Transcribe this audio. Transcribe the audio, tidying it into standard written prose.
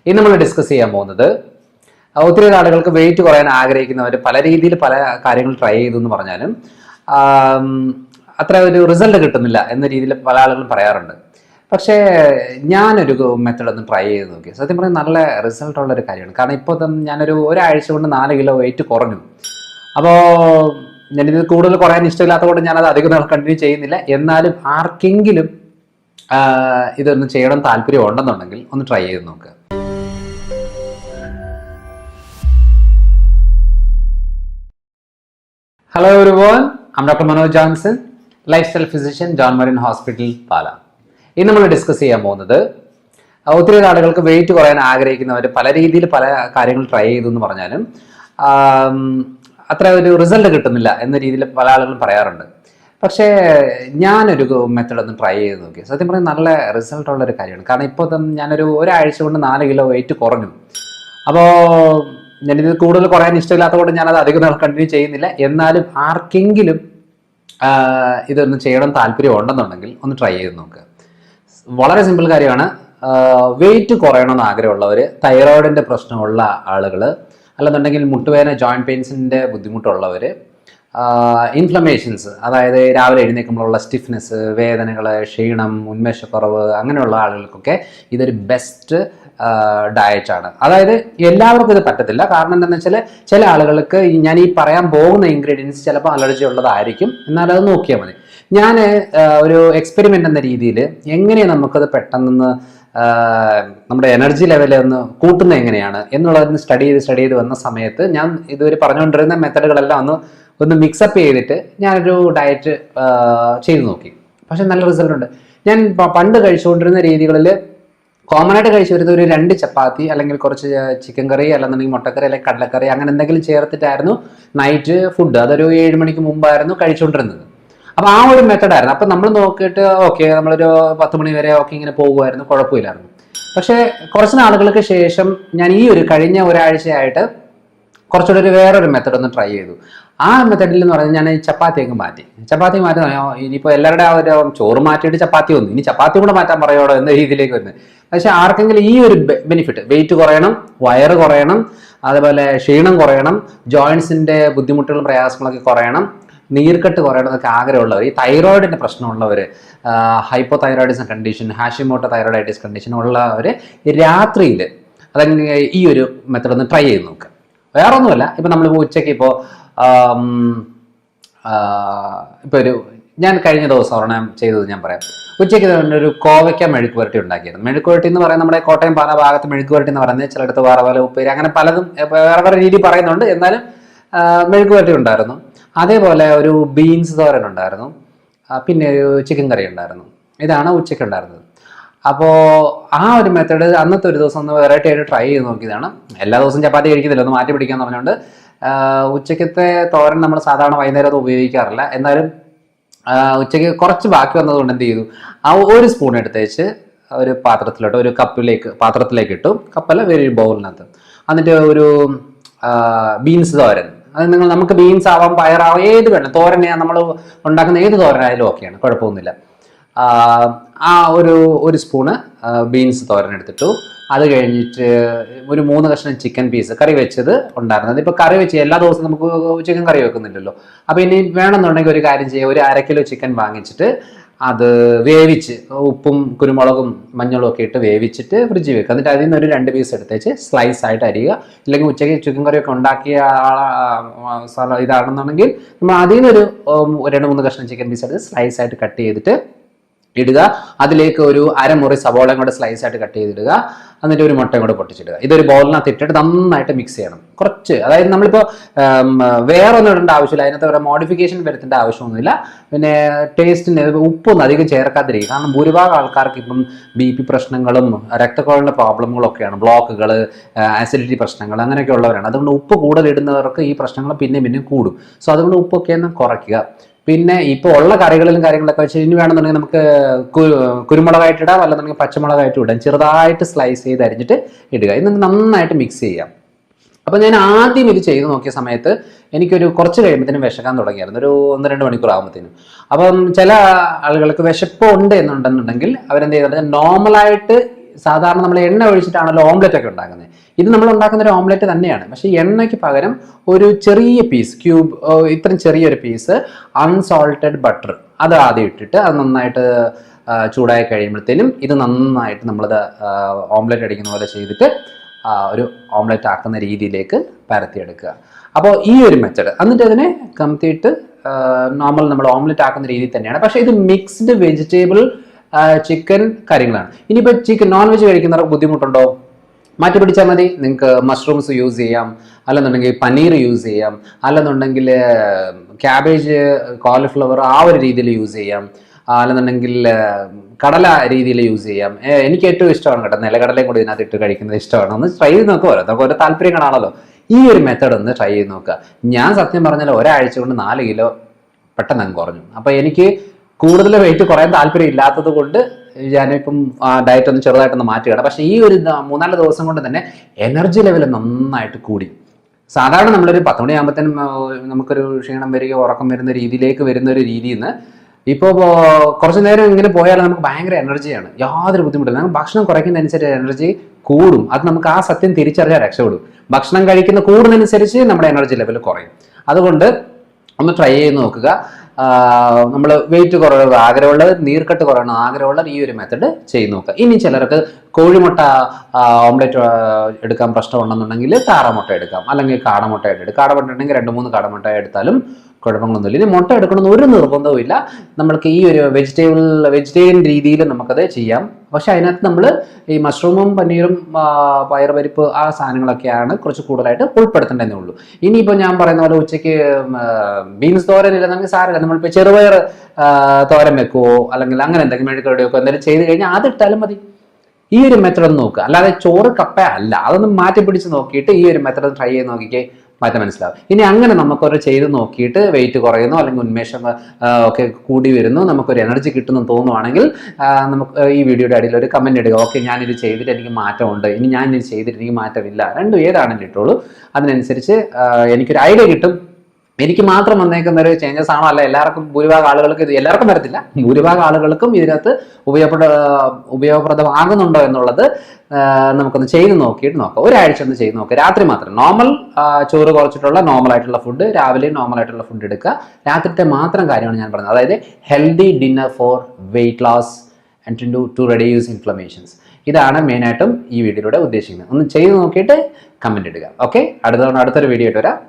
ഇന്ന് നമ്മൾ ഡിസ്കസ് ചെയ്യാൻ പോകുന്നത് ഒത്തിരി ആളുകൾക്ക് വെയിറ്റ് കുറയാൻ ആഗ്രഹിക്കുന്നവർ പല രീതിയിൽ പല കാര്യങ്ങൾ ട്രൈ ചെയ്തു എന്ന് പറഞ്ഞാലും അത്ര ഒരു റിസൾട്ട് കിട്ടുന്നില്ല എന്ന രീതിയിൽ പല ആളുകളും പറയാറുണ്ട്. പക്ഷേ ഞാനൊരു മെത്തഡ് ഒന്ന് ട്രൈ ചെയ്ത് നോക്കി. സത്യം പറഞ്ഞാൽ നല്ല റിസൾട്ട് ഉള്ള ഒരു കാര്യമാണ്. കാരണം ഇപ്പോൾ ഞാനൊരു ഒരാഴ്ച കൊണ്ട് 4 കിലോ വെയിറ്റ് കുറഞ്ഞു. അപ്പോൾ ഞാനിത് കൂടുതൽ കുറയാൻ ഇഷ്ടമില്ലാത്തതുകൊണ്ട് ഞാനത് അധികം നാൾ കണ്ടിന്യൂ ചെയ്യുന്നില്ല. എന്നാലും ആർക്കെങ്കിലും ഇതൊന്ന് ചെയ്യണം താല്പര്യം ഉണ്ടെന്നുണ്ടെങ്കിൽ ഒന്ന് ട്രൈ ചെയ്ത് നോക്കുക. Hello everyone, I'm Dr. Manoj Johnson, lifestyle physician, John Marine Hospital, Pala. ഇന്ന് നമ്മൾ ഡിസ്കസ് ചെയ്യാൻ പോകുന്നത് ഒത്തിരി ആളുകൾക്ക് വെയിറ്റ് കുറയാൻ ആഗ്രഹിക്കുന്നവർ പല രീതിയിൽ പല കാര്യങ്ങൾ ട്രൈ ചെയ്തു എന്ന് പറഞ്ഞാലും അത്ര ഒരു റിസൾട്ട് കിട്ടുന്നില്ല എന്ന രീതിയിൽ പല ആളുകളും പറയാറുണ്ട്. പക്ഷേ ഞാനൊരു മെത്തഡ് ഒന്ന് ട്രൈ ചെയ്ത് നോക്കി. സത്യം പറഞ്ഞാൽ നല്ല റിസൾട്ട് ഉള്ള ഒരു കാര്യമാണ്. കാരണം ഇപ്പോൾ ഞാനൊരു ഒരാഴ്ച കൊണ്ട് 4 കിലോ വെയിറ്റ് കുറഞ്ഞു. അപ്പോൾ ഞാനിത് കൂടുതൽ കുറയാൻ ഇഷ്ടമില്ലാത്തതുകൊണ്ട് ഞാനത് അധികം നാൾ കണ്ടിന്യൂ ചെയ്യുന്നില്ല. എന്നാലും ആർക്കെങ്കിലും ഇതൊന്ന് ചെയ്യണം താല്പര്യം ഉണ്ടെന്നുണ്ടെങ്കിൽ ഒന്ന് ട്രൈ ചെയ്ത് നോക്കുക. വളരെ സിമ്പിൾ കാര്യമാണ്. വെയിറ്റ് കുറയണമെന്ന് ആഗ്രഹമുള്ളവർ, തൈറോയിഡിൻ്റെ പ്രശ്നമുള്ള ആളുകൾ, അല്ലെന്നുണ്ടെങ്കിൽ മുട്ടുവേദന ജോയിൻറ്റ് പെയിൻസിൻ്റെ ബുദ്ധിമുട്ടുള്ളവർ, ഇൻഫ്ലമേഷൻസ്, അതായത് രാവിലെ എഴുന്നേൽക്കുമ്പോഴുള്ള സ്റ്റിഫ്നെസ്, വേദനകൾ, ക്ഷീണം, ഉന്മേഷക്കുറവ്, അങ്ങനെയുള്ള ആളുകൾക്കൊക്കെ ഇതൊരു ബെസ്റ്റ് ഡയറ്റാണ്. അതായത് എല്ലാവർക്കും ഇത് പറ്റത്തില്ല. കാരണം എന്താണെന്ന് വെച്ചാൽ ചില ആളുകൾക്ക് ഞാൻ ഈ പറയാൻ പോകുന്ന ഇൻഗ്രീഡിയൻസ് ചിലപ്പോൾ അലർജി ഉള്ളതായിരിക്കും. എന്നാലത് നോക്കിയാൽ മതി. ഞാൻ ഒരു എക്സ്പെരിമെൻ്റ് എന്ന രീതിയിൽ എങ്ങനെയാണ് നമുക്കത് പെട്ടെന്ന് നമ്മുടെ എനർജി ലെവലിൽ ഒന്ന് കൂട്ടുന്നത് എങ്ങനെയാണ് എന്നുള്ളതൊന്ന് സ്റ്റഡി ചെയ്ത് വന്ന സമയത്ത് ഞാൻ ഇതുവരെ പറഞ്ഞുകൊണ്ടിരുന്ന മെത്തഡുകളെല്ലാം ഒന്ന് മിക്സപ്പ് ചെയ്തിട്ട് ഞാനൊരു ഡയറ്റ് ചെയ്ത് നോക്കി. പക്ഷെ നല്ല റിസൾട്ട് ഉണ്ട്. ഞാൻ പണ്ട് കഴിച്ചുകൊണ്ടിരുന്ന രീതികളിൽ കോമൺ ആയിട്ട് കഴിച്ചു വരുന്നത് ഒരു 2 ചപ്പാത്തി അല്ലെങ്കിൽ കുറച്ച് ചിക്കൻ കറി, അല്ലെന്നുണ്ടെങ്കിൽ മുട്ടക്കറി അല്ലെങ്കിൽ കടലക്കറി, അങ്ങനെ എന്തെങ്കിലും ചേർത്തിട്ടായിരുന്നു നൈറ്റ് ഫുഡ്. അതൊരു 7 മണിക്ക് മുമ്പായിരുന്നു കഴിച്ചുകൊണ്ടിരുന്നത്. അപ്പോൾ ആ ഒരു മെത്തഡായിരുന്നു. അപ്പം നമ്മൾ നോക്കിയിട്ട് ഓക്കെ, നമ്മളൊരു 10 മണി വരെ ഓക്കെ ഇങ്ങനെ പോകുമായിരുന്നു, കുഴപ്പമില്ലായിരുന്നു. പക്ഷേ കുറച്ച് നാളുകൾക്ക് ശേഷം ഞാൻ ഈ ഒരു കഴിഞ്ഞ ഒരാഴ്ചയായിട്ട് കുറച്ചുകൂടി വേറൊരു മെത്തഡ് ഒന്ന് ട്രൈ ചെയ്തു. ആ മെത്തഡിൽ എന്ന് പറഞ്ഞാൽ ഞാൻ ചപ്പാത്തിയൊക്കെ മാറ്റി ഇനിയിപ്പോൾ എല്ലാവരുടെ ആ ഒരു ചോറ് മാറ്റിയിട്ട് ചപ്പാത്തി വന്നു, ഇനി ചപ്പാത്തി കൂടെ മാറ്റാൻ പറയോടോ എന്ന രീതിയിലേക്ക് വരുന്നത്. പക്ഷെ ആർക്കെങ്കിലും ഈ ഒരു ബെനിഫിറ്റ്, വെയിറ്റ് കുറയണം, വയറ് കുറയണം, അതുപോലെ ക്ഷീണം കുറയണം, ജോയിൻസിൻ്റെ ബുദ്ധിമുട്ടുകളും പ്രയാസങ്ങളൊക്കെ കുറയണം, നീർക്കെട്ട് കുറയണം എന്നൊക്കെ ആഗ്രഹമുള്ളവർ, ഈ തൈറോയിഡിൻ്റെ പ്രശ്നമുള്ളവർ, hypothyroidism condition, Hashimoto thyroiditis condition ഉള്ളവർ രാത്രിയിൽ അതെങ്കിൽ ഈ ഒരു മെത്തഡ് ഒന്ന് ട്രൈ ചെയ്ത് നോക്കുക. വേറെ ഒന്നുമല്ല, ഇപ്പം നമ്മളിപ്പോൾ ഉച്ചയ്ക്ക് ഇപ്പോൾ ഞാൻ കഴിഞ്ഞ ദിവസം ഒരെണ്ണം ചെയ്തത് ഞാൻ പറയാം. ഉച്ചയ്ക്ക് ഒരു കോവയ്ക്ക മെഴുക്ക് പുരട്ടി ഉണ്ടാക്കിയിരുന്നു. മെഴുക്ക് പുരട്ടി എന്ന് പറയുന്നത് നമ്മുടെ കോട്ടയം പല ഭാഗത്ത് മെഴുക്ക് പുരട്ടി എന്ന് പറയുന്നത്, ചിലയിടത്ത് വേറെ ഉപ്പേരി, അങ്ങനെ പലതും വേറെ രീതി പറയുന്നുണ്ട്. എന്നാലും മെഴുക്ക് പുരട്ടി ഉണ്ടായിരുന്നു. അതേപോലെ ഒരു ബീൻസ് തോരൻ ഉണ്ടായിരുന്നു. പിന്നെ ഒരു ചിക്കൻ കറി ഉണ്ടായിരുന്നു. ഇതാണ് ഉച്ചയ്ക്ക് ഉണ്ടായിരുന്നത്. അപ്പോൾ ആ ഒരു മെത്തേഡ് അന്നത്തെ ഒരു ദിവസം ഒന്ന് വെറൈറ്റി ആയിട്ട് ട്രൈ ചെയ്ത് നോക്കിയതാണ്. എല്ലാ ദിവസവും ചപ്പാത്തി കഴിക്കുന്നില്ല, ഒന്ന് മാറ്റി പിടിക്കാന്ന് പറഞ്ഞുകൊണ്ട് ഉച്ചയ്ക്കത്തെ തോരൻ നമ്മൾ സാധാരണ വൈകുന്നേരം അത് ഉപയോഗിക്കാറില്ല. എന്നാലും ഉച്ചയ്ക്ക് കുറച്ച് ബാക്കി വന്നതുകൊണ്ട് എന്ത് ചെയ്തു, ആ ഒരു സ്പൂൺ എടുത്തേച്ച് ഒരു പാത്രത്തിലോട്ട്, ഒരു പാത്രത്തിലേക്ക് ഇട്ടു. കപ്പല്ല, വേറൊരു ബൗളിനകത്ത്. എന്നിട്ട് ഒരു ബീൻസ് തോരൻ, അത് നമുക്ക് ബീൻസ് ആവാം, പയറാവാം, ഏത് വേണം, തോരനെ നമ്മൾ ഉണ്ടാക്കുന്ന ഏത് തോരനായാലും ഓക്കെയാണ്, കുഴപ്പമൊന്നുമില്ല. ആ ഒരു സ്പൂണ് ബീൻസ് തോരൻ എടുത്തിട്ടു. അത് കഴിഞ്ഞിട്ട് ഒരു 3 കഷ്ണം ചിക്കൻ പീസ് കറി വെച്ചത് ഉണ്ടായിരുന്നത്. ഇപ്പോൾ കറി വെച്ച് എല്ലാ ദിവസവും നമുക്ക് ചിക്കൻ കറി വെക്കുന്നില്ലല്ലോ. അപ്പോൾ ഇനി വേണമെന്നുണ്ടെങ്കിൽ ഒരു കാര്യം ചെയ്യുക, ഒരു 1/2 കിലോ ചിക്കൻ വാങ്ങിച്ചിട്ട് അത് വേവിച്ച് ഉപ്പും കുരുമുളകും മഞ്ഞളും ഒക്കെ ഇട്ട് വേവിച്ചിട്ട് ഫ്രിഡ്ജിൽ വെക്കുക. എന്നിട്ട് അതിൽ നിന്ന് ഒരു 2 പീസ് എടുത്തേച്ച് സ്ലൈസ് ആയിട്ട് അരിയുക. ഇല്ലെങ്കിൽ ഉച്ചയ്ക്ക് ചിക്കൻ കറിയൊക്കെ ഉണ്ടാക്കിയ ഇതാണെന്നുണ്ടെങ്കിൽ നമ്മൾ അതിൽ നിന്നൊരു 2-3 കഷ്ണം ചിക്കൻ പീസ് എടുത്ത് സ്ലൈസ് ആയിട്ട് കട്ട് ചെയ്തിട്ട് ഇടുക. അതിലേക്ക് ഒരു അരമുറി സവോളയും കൂടെ സ്ലൈസ് ആയിട്ട് കട്ട് ചെയ്തിടുക. എന്നിട്ട് ഒരു മുട്ടയും കൂടെ പൊട്ടിച്ചിടുക. ഇതൊരു ബൗളിനകത്ത് ഇട്ടിട്ട് നന്നായിട്ട് മിക്സ് ചെയ്യണം. കുറച്ച്, അതായത് നമ്മളിപ്പോൾ വേറെ ഒന്നും ഇടേണ്ട ആവശ്യമില്ല, അതിനകത്ത് വേറെ മോഡിഫിക്കേഷൻ വരുത്തേണ്ട ആവശ്യമൊന്നുമില്ല. പിന്നെ ടേസ്റ്റിന് ഉപ്പൊന്നും അധികം ചേർക്കാതിരിക്കും. കാരണം ഭൂരിഭാഗം ആൾക്കാർക്ക് ഇപ്പം BP പ്രശ്നങ്ങളും രക്തക്കുഴലിൻ്റെ പ്രോബ്ലങ്ങളും ഒക്കെയാണ്, ബ്ലോക്കുകൾ, ആസിഡിറ്റി പ്രശ്നങ്ങൾ, അങ്ങനെയൊക്കെ ഉള്ളവരാണ്. അതുകൊണ്ട് ഉപ്പ് കൂടുതൽ ഇടുന്നവർക്ക് ഈ പ്രശ്നങ്ങൾ പിന്നെ കൂടും. സോ അതുകൊണ്ട് ഉപ്പൊക്കെ ഒന്ന് കുറയ്ക്കുക. പിന്നെ ഇപ്പോൾ ഉള്ള കറികളിലും കാര്യങ്ങളൊക്കെ വെച്ച് ഇനി വേണമെന്നുണ്ടെങ്കിൽ നമുക്ക് കുരുമുളകായിട്ട് ഇടാം, അല്ലെന്നുണ്ടെങ്കിൽ പച്ചമുളകായിട്ട് ഇടാം. ചെറുതായിട്ട് സ്ലൈസ് ചെയ്ത് അരിഞ്ഞിട്ട് ഇടുക. എന്നിട്ട് നന്നായിട്ട് മിക്സ് ചെയ്യാം. അപ്പോൾ ഞാൻ ആദ്യം ഇത് ചെയ്ത് നോക്കിയ സമയത്ത് എനിക്കൊരു കുറച്ച് കഴിയുമ്പോഴത്തേനും വിശക്കാൻ തുടങ്ങിയായിരുന്നു, ഒരു 1-2 മണിക്കൂർ ആകുമ്പോഴത്തേനും. അപ്പം ചില ആളുകൾക്ക് വിശപ്പ് ഉണ്ട് എന്നുണ്ടെന്നുണ്ടെങ്കിൽ അവരെന്ത് ചെയ്തിട്ട് നോർമലായിട്ട് സാധാരണ നമ്മൾ എണ്ണ ഒഴിച്ചിട്ടാണല്ലോ ഓംലെറ്റ് ഒക്കെ ഉണ്ടാക്കുന്നത്. ഇത് നമ്മൾ ഉണ്ടാക്കുന്ന ഒരു ഓംലെറ്റ് തന്നെയാണ്, പക്ഷേ എണ്ണയ്ക്ക് പകരം ഒരു ചെറിയ പീസ് ക്യൂബ്, ഇത്രയും ചെറിയൊരു പീസ് അൺസോൾട്ടഡ് ബട്ടർ അത് ആദ്യം ഇട്ടിട്ട് അത് നന്നായിട്ട് ചൂടായി കഴിയുമ്പോഴത്തേനും ഇത് നന്നായിട്ട് നമ്മളത് ഓംലെറ്റ് അടിക്കുന്ന പോലെ ചെയ്തിട്ട് ഒരു ഓംലെറ്റ് ആക്കുന്ന രീതിയിലേക്ക് പരത്തിയെടുക്കുക. അപ്പോൾ ഈ ഒരു മെത്തേഡ് എന്നിട്ട് അതിനെ കമത്തിയിട്ട് നോർമൽ നമ്മൾ ഓംലെറ്റ് ആക്കുന്ന രീതിയിൽ തന്നെയാണ്. പക്ഷേ ഇത് മിക്സ്ഡ് വെജിറ്റബിൾ ചിക്കൻ കാര്യങ്ങളാണ്. ഇനിയിപ്പോൾ ചിക്കൻ നോൺ വെജ് കഴിക്കുന്നവർക്ക് ബുദ്ധിമുട്ടുണ്ടോ? മാറ്റി പിടിച്ചാൽ മതി. നിങ്ങൾക്ക് മഷ്റൂംസ് യൂസ് ചെയ്യാം, അല്ലെന്നുണ്ടെങ്കിൽ പനീർ യൂസ് ചെയ്യാം, അല്ലെന്നുണ്ടെങ്കിൽ ക്യാബേജ്, കോളിഫ്ലവർ ആ ഒരു രീതിയിൽ യൂസ് ചെയ്യാം, അല്ലെന്നുണ്ടെങ്കിൽ കടല രീതിയിൽ യൂസ് ചെയ്യാം. എനിക്ക് ഏറ്റവും ഇഷ്ടമാണ് കേട്ടോ നിലക്കടലയും കൂടി ഇതിനകത്ത് ഇട്ട് കഴിക്കുന്നത് ഇഷ്ടമാണ്. ഒന്ന് ട്രൈ ചെയ്ത് നോക്കുക. നമുക്ക് ഓരോ താല്പര്യങ്ങളാണല്ലോ. ഈ ഒരു മെത്തേഡ് ഒന്ന് ട്രൈ ചെയ്ത് നോക്കുക. ഞാൻ സത്യം പറഞ്ഞാൽ ഒരാഴ്ച കൊണ്ട് 4 കിലോ പെട്ടെന്ന് അങ്ങ് കുറഞ്ഞു. അപ്പോൾ എനിക്ക് കൂടുതൽ വെയിറ്റ് കുറയാൻ താല്പര്യം ഇല്ലാത്തത് കൊണ്ട് ഞാനിപ്പം ഡയറ്റ് ഒന്ന് ചെറുതായിട്ടൊന്ന് മാറ്റുകയാണ്. പക്ഷേ ഈ ഒരു 3-4 ദിവസം കൊണ്ട് തന്നെ എനർജി ലെവൽ നന്നായിട്ട് കൂടി. സാധാരണ നമ്മളൊരു 10 മണിയാകുമ്പോഴത്തേനും നമുക്കൊരു ക്ഷീണം വരികയോ ഉറക്കം വരുന്ന രീതിയിലേക്ക് വരുന്ന ഒരു രീതിയിൽ നിന്ന് ഇപ്പോൾ കുറച്ച് നേരം ഇങ്ങനെ പോയാൽ നമുക്ക് ഭയങ്കര എനർജിയാണ്, യാതൊരു ബുദ്ധിമുട്ടില്ല. നമുക്ക് ഭക്ഷണം കുറയ്ക്കുന്നതനുസരിച്ച് എനർജി കൂടും. അത് നമുക്ക് ആ സത്യം തിരിച്ചറിയാൻ രക്ഷപ്പെടും. ഭക്ഷണം കഴിക്കുന്ന കൂടുന്നതനുസരിച്ച് നമ്മുടെ എനർജി ലെവൽ കുറയും. അതുകൊണ്ട് ഒന്ന് ട്രൈ ചെയ്ത് നോക്കുക. നമ്മൾ വെയിറ്റ് കുറവ് ആഗ്രഹമുള്ളത്, നീർക്കെട്ട് കുറയണം ആഗ്രഹമുള്ളത് ഈ ഒരു മെത്തഡ് ചെയ്ത് നോക്കുക. ഇനി ചിലർക്ക് കോഴിമുട്ട ഓംലെറ്റ് എടുക്കാൻ പ്രശ്നമുണ്ടെന്നുണ്ടെങ്കിൽ താറാമുട്ട എടുക്കാം, അല്ലെങ്കിൽ കാടമുട്ട എടുക്കാം. കാടമുട്ട ഉണ്ടെങ്കിൽ 2-3 കാടമുട്ട എടുത്താലും കുഴപ്പങ്ങളൊന്നുമില്ല. ഇനി മുട്ട എടുക്കണമെന്ന് ഒരു നിർബന്ധവും ഇല്ല. നമ്മൾക്ക് ഈ ഒരു വെജിറ്റേറിയൻ രീതിയിൽ നമുക്കത് ചെയ്യാം. പക്ഷെ അതിനകത്ത് നമ്മൾ ഈ മഷ്റൂമും പനീറും പയറുപരിപ്പ് ആ സാധനങ്ങളൊക്കെയാണ് കുറച്ച് കൂടുതലായിട്ട് ഉൾപ്പെടുത്തേണ്ടതേ ഉള്ളൂ. ഇനിയിപ്പോൾ ഞാൻ പറയുന്ന പോലെ ഉച്ചയ്ക്ക് ബീൻസ് തോരൻ ഇല്ലെന്നെങ്കിൽ സാരമില്ല, നമ്മളിപ്പോൾ ചെറുപയർ തോരൻ വെക്കുവോ അല്ലെങ്കിൽ അങ്ങനെ എന്തെങ്കിലും മെഴുകുവരട്ടി വെക്കുവോ എന്തെങ്കിലും ചെയ്ത് കഴിഞ്ഞാൽ അതിട്ടാലും മതി. ഈ ഒരു മെത്തഡ് ഒന്ന് നോക്കുക. അല്ലാതെ ചോറ് കപ്പ അല്ല, അതൊന്നും മാറ്റി പിടിച്ച് നോക്കിയിട്ട് ഈ ഒരു മെത്തഡ് ട്രൈ ചെയ്ത് നോക്കിക്കേ, മാറ്റം മനസ്സിലാവും. ഇനി അങ്ങനെ നമുക്കൊരു ചെയ്ത് നോക്കിയിട്ട് വെയിറ്റ് കുറയുന്നു അല്ലെങ്കിൽ ഉന്മേഷം ഒക്കെ കൂടി വരുന്നു, നമുക്കൊരു എനർജി കിട്ടുന്നു തോന്നുവാണെങ്കിൽ നമുക്ക് ഈ വീഡിയോയുടെ അടിയിൽ ഒരു കമൻറ്റ് ഇടുക. ഓക്കെ, ഞാനിത് ചെയ്തിട്ട് എനിക്ക് മാറ്റമുണ്ട്, ഇനി ഞാനിത് ചെയ്തിട്ട് എനിക്ക് മാറ്റമില്ല, രണ്ടും ഏതാണെങ്കിലും ഇട്ടോളൂ. അതിനനുസരിച്ച് എനിക്കൊരു ഐഡിയ കിട്ടും. എനിക്ക് മാത്രം വന്നേക്കുന്ന ഒരു ചേഞ്ചസ് ആണോ അല്ല എല്ലാവർക്കും ഭൂരിഭാഗം ആളുകൾക്ക് ഇത് എല്ലാവർക്കും വരത്തില്ല, ഭൂരിഭാഗം ആളുകൾക്കും ഇതിനകത്ത് ഉപയോഗപ്രദമാകുന്നുണ്ടോ എന്നുള്ളത് നമുക്കൊന്ന് ചെയ്ത് നോക്കിയിട്ട് നോക്കാം. ഒരാഴ്ച ഒന്ന് ചെയ്ത് നോക്കുക. രാത്രി മാത്രം നോർമൽ ചോറ് കുറച്ചിട്ടുള്ള നോർമൽ ആയിട്ടുള്ള ഫുഡ്, രാവിലെ നോർമൽ ആയിട്ടുള്ള ഫുഡ് എടുക്കുക. രാത്രിത്തെ മാത്രം കാര്യമാണ് ഞാൻ പറഞ്ഞത്. അതായത് healthy dinner for weight loss and to reduce inflammations. ഇതാണ് മെയിനായിട്ടും ഈ വീഡിയോയിലൂടെ ഉദ്ദേശിക്കുന്നത്. ഒന്ന് ചെയ്ത് നോക്കിയിട്ട് കമൻറ്റ് ഇടുക. ഓക്കെ, അടുത്തൊരു വീഡിയോ ആയിട്ട് വരാം.